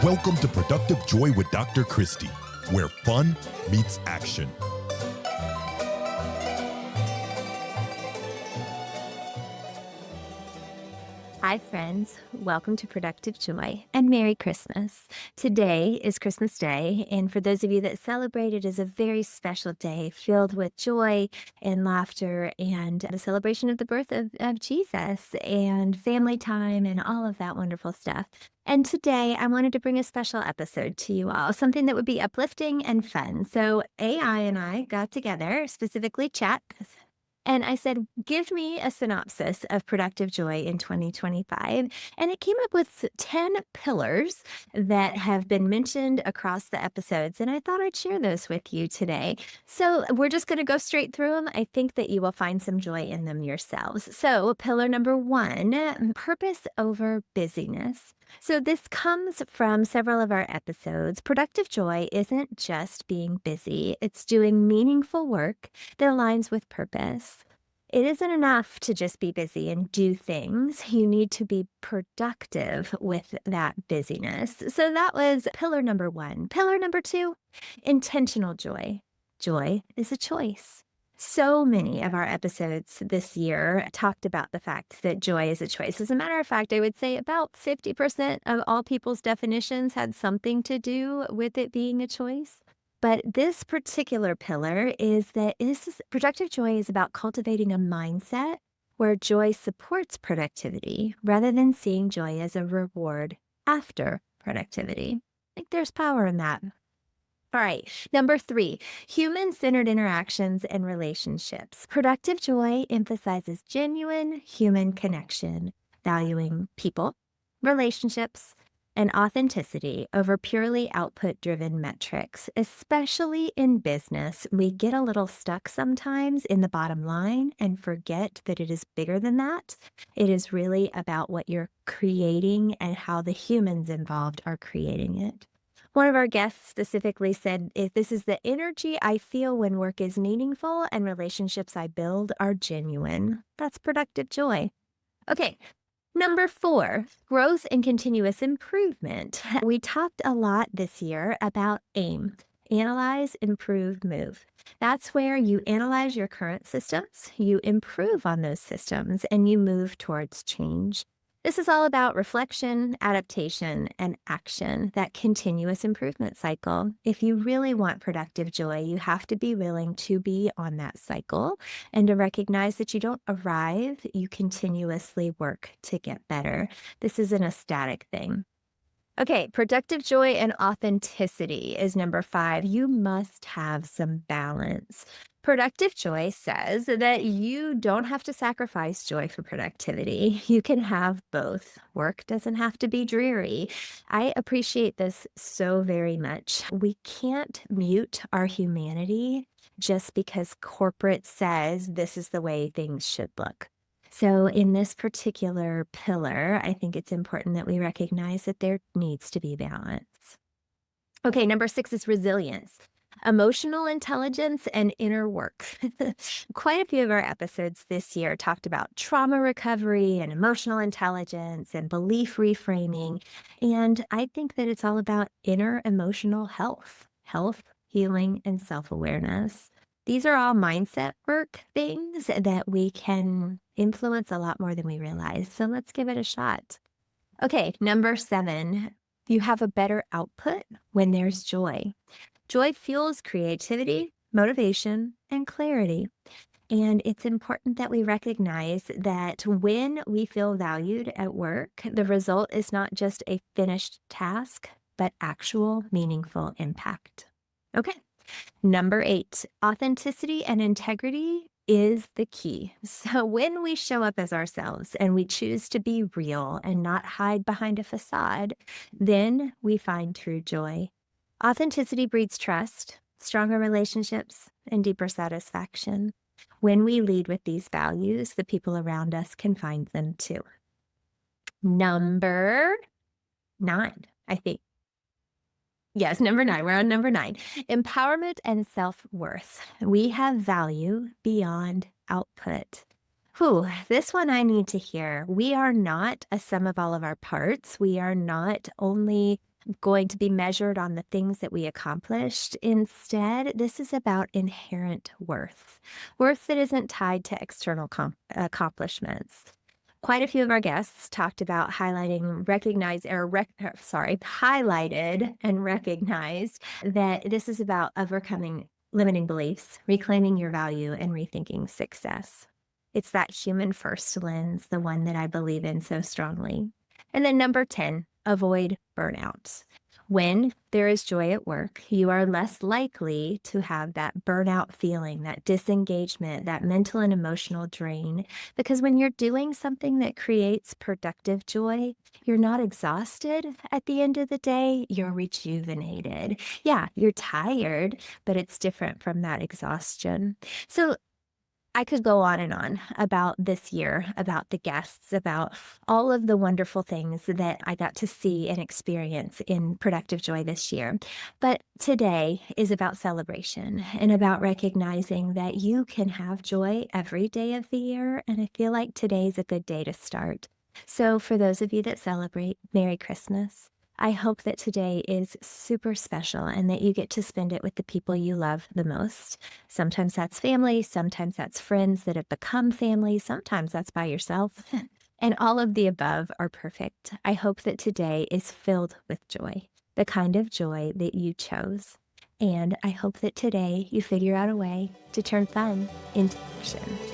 Welcome to Productive Joy with Dr. Christie, where fun meets action. Hi, friends. Welcome to Productive Joy and Merry Christmas. Today is Christmas Day, and for those of you that celebrate, it is a very special day filled with joy and laughter and the celebration of the birth of Jesus and family time and all of that wonderful stuff. And today I wanted to bring a special episode to you all, something that would be uplifting and fun. So AI and I got together, specifically chat, and I said, give me a synopsis of productive joy in 2025. And it came up with 10 pillars that have been mentioned across the episodes. And I thought I'd share those with you today. So we're just going to go straight through them. I think that you will find some joy in them yourselves. So, pillar number 1, purpose over busyness. So, this comes from several of our episodes. Productive joy isn't just being busy, it's doing meaningful work that aligns with purpose. It isn't enough to just be busy and do things. You need to be productive with that busyness. So that was pillar number 1. Pillar number 2, intentional joy. Joy is a choice. So many of our episodes this year talked about the fact that joy is a choice. As a matter of fact, I would say about 50% of all people's definitions had something to do with it being a choice. But this particular pillar is that productive joy is about cultivating a mindset where joy supports productivity rather than seeing joy as a reward after productivity. I think there's power in that. All right. Number 3, human-centered interactions and relationships. Productive joy emphasizes genuine human connection, valuing people, relationships, and authenticity over purely output-driven metrics. Especially in business, we get a little stuck sometimes in the bottom line and forget that it is bigger than that. It is really about what you're creating and how the humans involved are creating it. One of our guests specifically said, if this is the energy I feel when work is meaningful and relationships I build are genuine. That's productive joy. Okay. Number 4, growth and continuous improvement. We talked a lot this year about AIM. Analyze, improve, move. That's where you analyze your current systems, you improve on those systems, and you move towards change. This is all about reflection, adaptation, and action, that continuous improvement cycle. If you really want productive joy, you have to be willing to be on that cycle and to recognize that you don't arrive, you continuously work to get better. This isn't a static thing. Okay, productive joy and authenticity is number 5. You must have some balance. Productive joy says that you don't have to sacrifice joy for productivity. You can have both. Work doesn't have to be dreary. I appreciate this so very much. We can't mute our humanity just because corporate says this is the way things should look. So in this particular pillar, I think it's important that we recognize that there needs to be balance. Okay, number 6 is resilience. Emotional intelligence and inner work. Quite a few of our episodes this year talked about trauma recovery and emotional intelligence and belief reframing. And I think that it's all about inner emotional health, healing, and self-awareness. These are all mindset work things that we can influence a lot more than we realize. So let's give it a shot. Okay, number 7, you have a better output when there's joy. Joy fuels creativity, motivation, and clarity. And it's important that we recognize that when we feel valued at work, the result is not just a finished task, but actual meaningful impact. Okay. Number 8, authenticity and integrity is the key. So when we show up as ourselves and we choose to be real and not hide behind a facade, then we find true joy. Authenticity breeds trust, stronger relationships, and deeper satisfaction. When we lead with these values, the people around us can find them too. Number 9, I think. Yes, number 9. We're on number 9. Empowerment and self-worth. We have value beyond output. Whew, this one I need to hear. We are not a sum of all of our parts. We are not only going to be measured on the things that we accomplished. Instead, this is about inherent worth that isn't tied to external accomplishments. Quite a few of our guests talked about highlighted and recognized that this is about overcoming limiting beliefs, reclaiming your value, and rethinking success. It's that human first lens, the one that I believe in so strongly. And then number 10, avoid burnout. When there is joy at work, you are less likely to have that burnout feeling, that disengagement, that mental and emotional drain. Because when you're doing something that creates productive joy, you're not exhausted at the end of the day, you're rejuvenated. Yeah, you're tired, but it's different from that exhaustion. So I could go on and on about this year, about the guests, about all of the wonderful things that I got to see and experience in Productive Joy this year. But today is about celebration and about recognizing that you can have joy every day of the year. And I feel like today's a good day to start. So, for those of you that celebrate, Merry Christmas. I hope that today is super special and that you get to spend it with the people you love the most. Sometimes that's family, sometimes that's friends that have become family, sometimes that's by yourself. And all of the above are perfect. I hope that today is filled with joy, the kind of joy that you chose. And I hope that today you figure out a way to turn fun into action.